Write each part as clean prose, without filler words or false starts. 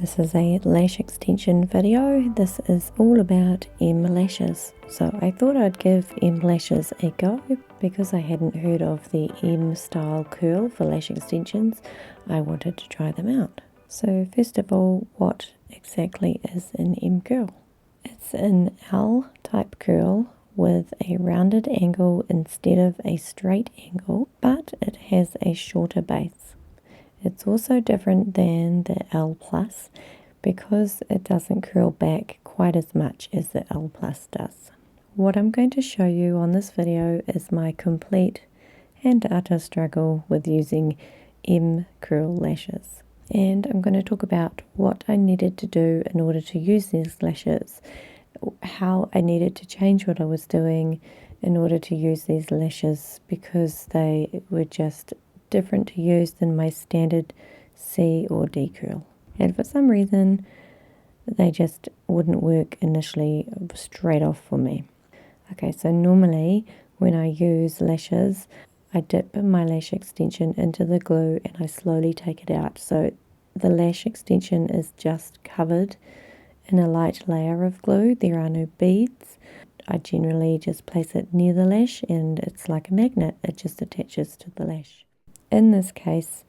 This is a lash extension video. This is all about M lashes. So I thought I'd give M lashes a go because I hadn't heard of the M style curl for lash extensions. I wanted to try them out. So first of all, what exactly is an M curl? It's an L type curl with a rounded angle instead of a straight angle, but it has a shorter base. It's also different than the L plus because it doesn't curl back quite as much as the L plus does. What I'm going to show you on this video is my complete and utter struggle with using M curl lashes. And I'm going to talk about what I needed to do in order to use these lashes, how I needed to change what I was doing in order to use these lashes because they were just different to use than my standard C or D curl. And for some reason, they just wouldn't work initially straight off for me. Okay, so normally when I use lashes, I dip my lash extension into the glue and I slowly take it out. So the lash extension is just covered in a light layer of glue. There are no beads. I generally just place it near the lash and it's like a magnet. It just attaches to the lash. In this case,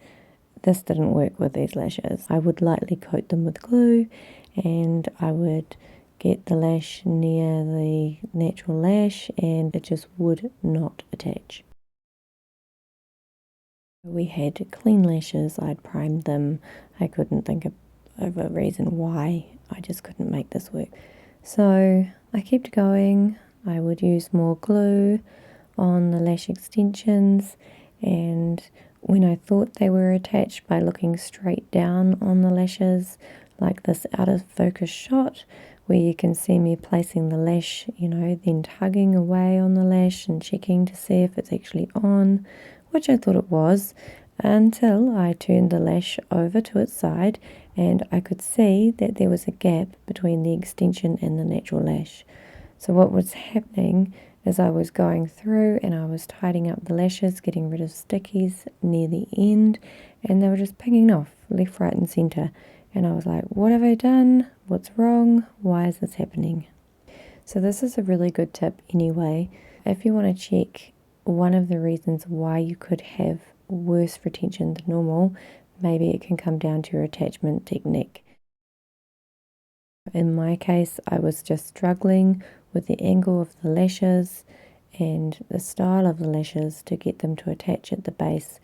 this didn't work with these lashes. I would lightly coat them with glue and I would get the lash near the natural lash and it just would not attach. We had clean lashes. I'd primed them. I couldn't think of a reason why. I just couldn't make this work. So I kept going. I would use more glue on the lash extensions, and when I thought they were attached by looking straight down on the lashes, like this out of focus shot where you can see me placing the lash, then tugging away on the lash and checking to see if it's actually on, which I thought it was, until I turned the lash over to its side and I could see that there was a gap between the extension and the natural lash. So what was happening is I was going through and I was tidying up the lashes, getting rid of stickies near the end, and they were just pinging off left, right and centre. And I was like, what have I done? What's wrong? Why is this happening? So this is a really good tip anyway. If you want to check one of the reasons why you could have worse retention than normal, maybe it can come down to your attachment technique. In my case, I was just struggling with the angle of the lashes and the style of the lashes to get them to attach at the base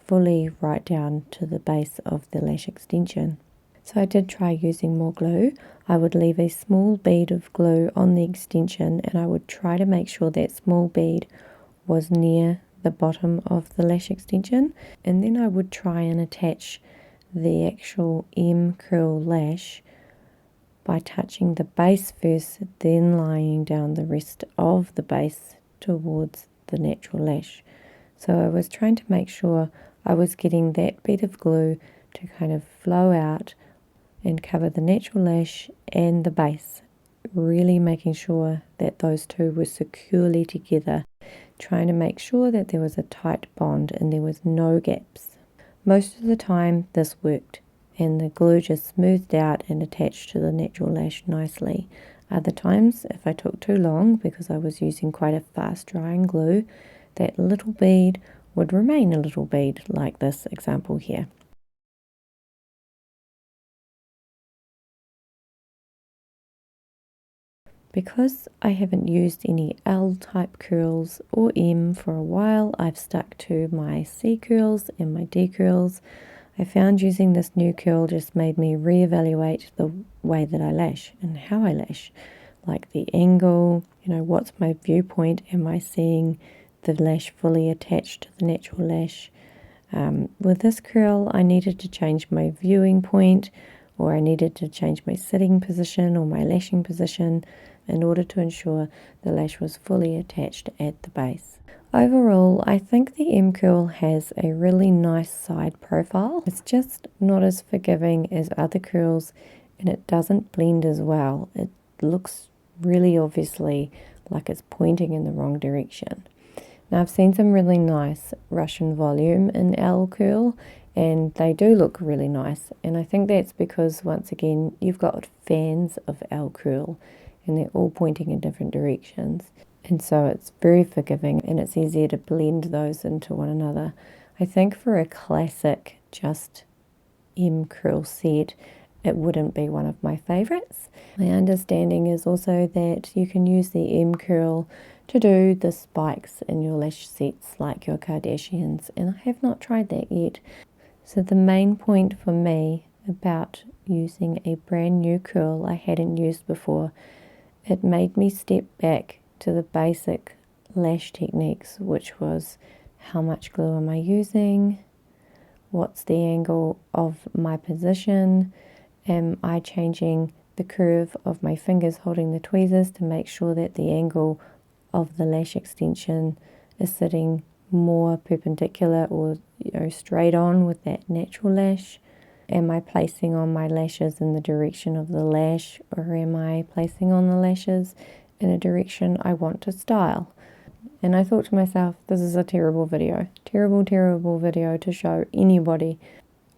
fully right down to the base of the lash extension. So I did try using more glue. I would leave a small bead of glue on the extension and I would try to make sure that small bead was near the bottom of the lash extension, and then I would try and attach the actual M curl lash by touching the base first, then laying down the rest of the base towards the natural lash. So I was trying to make sure I was getting that bit of glue to kind of flow out and cover the natural lash and the base, really making sure that those two were securely together, trying to make sure that there was a tight bond and there was no gaps. Most of the time this worked and the glue just smoothed out and attached to the natural lash nicely. Other times, if I took too long because I was using quite a fast drying glue, that little bead would remain a little bead like this example here. Because I haven't used any L type curls or M for a while, I've stuck to my C curls and my D curls. I found using this new curl just made me reevaluate the way that I lash and how I lash, like the angle, what's my viewpoint, am I seeing the lash fully attached to the natural lash. With this curl I needed to change my viewing point, or I needed to change my sitting position or my lashing position in order to ensure the lash was fully attached at the base. Overall, I think the M curl has a really nice side profile. It's just not as forgiving as other curls and it doesn't blend as well. It looks really obviously like it's pointing in the wrong direction. Now I've seen some really nice Russian volume in L curl and they do look really nice. And I think that's because, once again, you've got fans of our curl and they're all pointing in different directions, and so it's very forgiving and it's easier to blend those into one another. I think for a classic just M curl set, it wouldn't be one of my favorites. My understanding is also that you can use the M curl to do the spikes in your lash sets like your Kardashians, and I have not tried that yet. So the main point for me about using a brand new curl I hadn't used before, it made me step back to the basic lash techniques, which was how much glue am I using, what's the angle of my position, am I changing the curve of my fingers holding the tweezers to make sure that the angle of the lash extension is sitting more perpendicular or straight on with that natural lash. Am I placing on my lashes in the direction of the lash, or am I placing on the lashes in a direction I want to style? And I thought to myself, this is a terrible video. Terrible video to show anybody.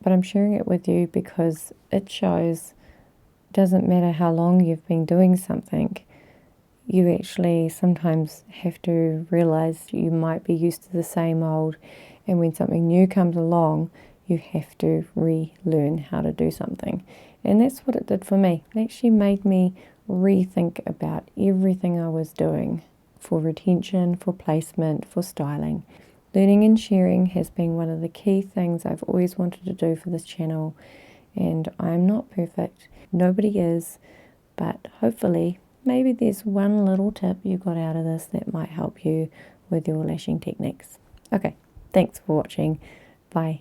But I'm sharing it with you because it shows it doesn't matter how long you've been doing something. You actually sometimes have to realize you might be used to the same old, and when something new comes along, you have to relearn how to do something. And that's what it did for me. It actually made me rethink about everything I was doing for retention, for placement, for styling. Learning and sharing has been one of the key things I've always wanted to do for this channel, and I'm not perfect. Nobody is, but hopefully maybe there's one little tip you got out of this that might help you with your lashing techniques. Okay, thanks for watching. Bye.